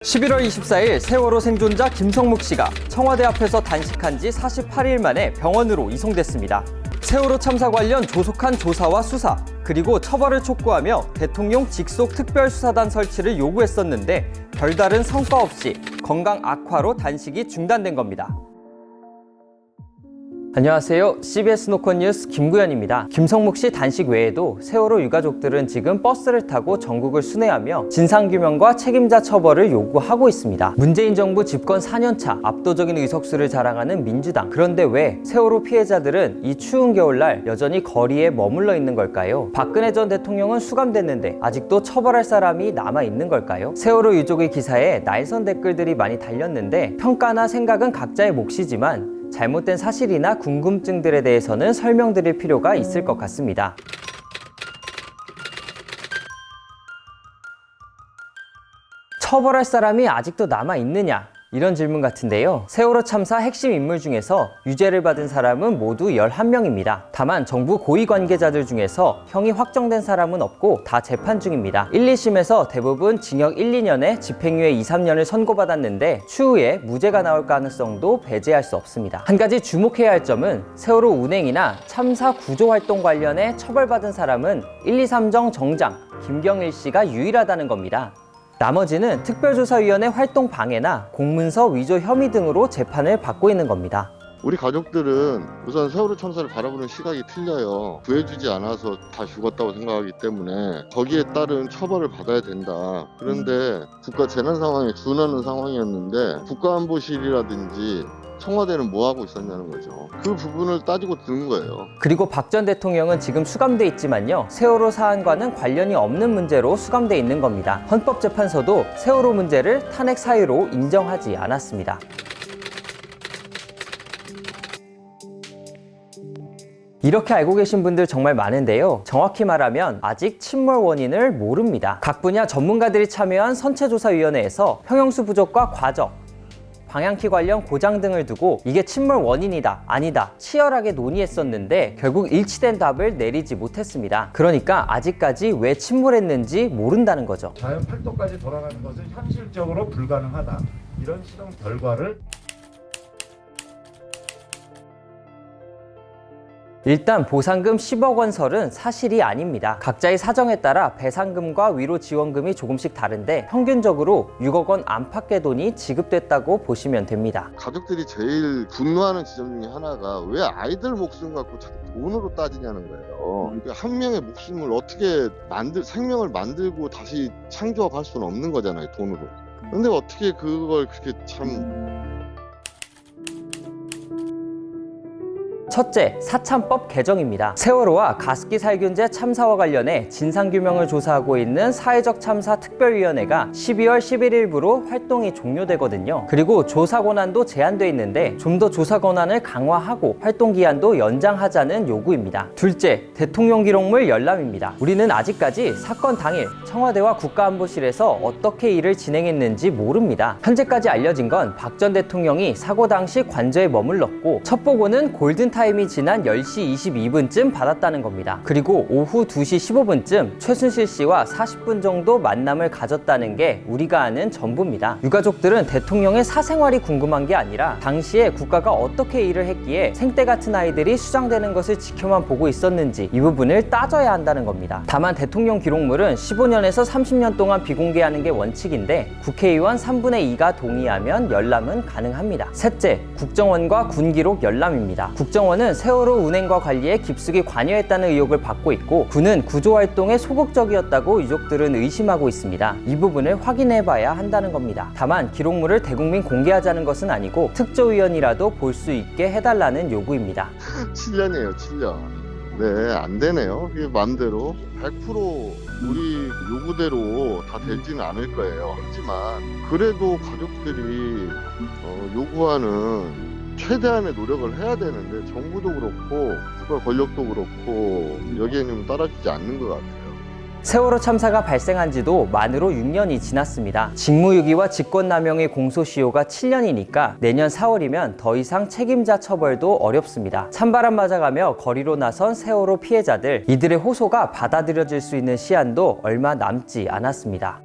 11월 24일 세월호 생존자 김성묵 씨가 청와대 앞에서 단식한 지 48일 만에 병원으로 이송됐습니다. 세월호 참사 관련 조속한 조사와 수사, 그리고 처벌을 촉구하며 대통령 직속 특별수사단 설치를 요구했었는데 별다른 성과 없이 건강 악화로 단식이 중단된 겁니다. 안녕하세요. CBS 노컷 뉴스 김구현입니다. 김성묵 씨 단식 외에도 세월호 유가족들은 지금 버스를 타고 전국을 순회하며 진상규명과 책임자 처벌을 요구하고 있습니다. 문재인 정부 집권 4년차 압도적인 의석수를 자랑하는 민주당. 그런데 왜 세월호 피해자들은 이 추운 겨울날 여전히 거리에 머물러 있는 걸까요? 박근혜 전 대통령은 수감됐는데 아직도 처벌할 사람이 남아있는 걸까요? 세월호 유족의 기사에 날선 댓글들이 많이 달렸는데 평가나 생각은 각자의 몫이지만 잘못된 사실이나 궁금증들에 대해서는 설명드릴 필요가 있을 것 같습니다. 처벌할 사람이 아직도 남아있느냐? 이런 질문 같은데요. 세월호 참사 핵심 인물 중에서 유죄를 받은 사람은 모두 11명입니다. 다만 정부 고위 관계자들 중에서 형이 확정된 사람은 없고 다 재판 중입니다. 1, 2심에서 대부분 징역 1, 2년에 집행유예 2, 3년을 선고받았는데 추후에 무죄가 나올 가능성도 배제할 수 없습니다. 한 가지 주목해야 할 점은 세월호 운행이나 참사 구조활동 관련해 처벌받은 사람은 1, 2, 3정 정장 김경일 씨가 유일하다는 겁니다. 나머지는 특별조사위원회 활동 방해나 공문서 위조 혐의 등으로 재판을 받고 있는 겁니다. 우리 가족들은 우선 세월호 참사를 바라보는 시각이 틀려요. 구해주지 않아서 다 죽었다고 생각하기 때문에 거기에 따른 처벌을 받아야 된다. 그런데 국가 재난 상황에 준하는 상황이었는데 국가안보실이라든지 청와대는 뭐 하고 있었냐는 거죠. 그 부분을 따지고 드는 거예요. 그리고 박 전 대통령은 지금 수감돼 있지만요. 세월호 사안과는 관련이 없는 문제로 수감돼 있는 겁니다. 헌법재판소도 세월호 문제를 탄핵 사유로 인정하지 않았습니다. 이렇게 알고 계신 분들 정말 많은데요. 정확히 말하면 아직 침몰 원인을 모릅니다. 각 분야 전문가들이 참여한 선체조사위원회에서 평형수 부족과 과적, 방향키 관련 고장 등을 두고 이게 침몰 원인이다, 아니다 치열하게 논의했었는데 결국 일치된 답을 내리지 못했습니다. 그러니까 아직까지 왜 침몰했는지 모른다는 거죠. 자연 팔도까지 돌아가는 것은 현실적으로 불가능하다. 이런 실험 결과를 일단 보상금 10억 원 설은 사실이 아닙니다. 각자의 사정에 따라 배상금과 위로 지원금이 조금씩 다른데 평균적으로 6억 원 안팎의 돈이 지급됐다고 보시면 됩니다. 가족들이 제일 분노하는 지점 중에 하나가 왜 아이들 목숨 갖고 자꾸 돈으로 따지냐는 거예요. 그러니까 한 명의 목숨을 어떻게 생명을 만들고 다시 창조할 수는 없는 거잖아요, 돈으로. 근데 어떻게 그걸 그렇게 참... 첫째, 사참법 개정입니다. 세월호와 가습기 살균제 참사와 관련해 진상규명을 조사하고 있는 사회적 참사 특별위원회가 12월 11일부로 활동이 종료되거든요. 그리고 조사 권한도 제한돼 있는데 좀 더 조사 권한을 강화하고 활동 기한도 연장하자는 요구입니다. 둘째, 대통령 기록물 열람입니다. 우리는 아직까지 사건 당일 청와대와 국가안보실에서 어떻게 일을 진행했는지 모릅니다. 현재까지 알려진 건 박 전 대통령이 사고 당시 관저에 머물렀고 첫 보고는 골든타임이 지난 10시 22분쯤 받았다는 겁니다. 그리고 오후 2시 15분쯤 최순실 씨와 40분 정도 만남을 가졌다는 게 우리가 아는 전부입니다. 유가족들은 대통령의 사생활이 궁금한 게 아니라 당시에 국가가 어떻게 일을 했기에 생떼 같은 아이들이 수장되는 것을 지켜만 보고 있었는지 이 부분을 따져야 한다는 겁니다. 다만 대통령 기록물은 15년에서 30년 동안 비공개하는 게 원칙인데 국회의원 3분의 2가 동의하면 열람은 가능합니다. 셋째, 국정원과 군기록 열람입니다. 국정원은 세월호 운행과 관리에 깊숙이 관여했다는 의혹을 받고 있고 군은 구조활동에 소극적이었다고 유족들은 의심하고 있습니다. 이 부분을 확인해봐야 한다는 겁니다. 다만 기록물을 대국민 공개하자는 것은 아니고 특조위원이라도 볼 수 있게 해달라는 요구입니다. 7년이에요, 7년. 네, 안 되네요. 그게 맘대로 100% 우리 요구대로 다 될지는 않을 거예요. 하지만 그래도 가족들이 요구하는 최대한의 노력을 해야 되는데 정부도 그렇고 국가 권력도 그렇고 여기에는 따라주지 않는 것 같아요. 세월호 참사가 발생한 지도 만으로 6년이 지났습니다. 직무유기와 직권남용의 공소시효가 7년이니까 내년 4월이면 더 이상 책임자 처벌도 어렵습니다. 찬바람 맞아가며 거리로 나선 세월호 피해자들, 이들의 호소가 받아들여질 수 있는 시한도 얼마 남지 않았습니다.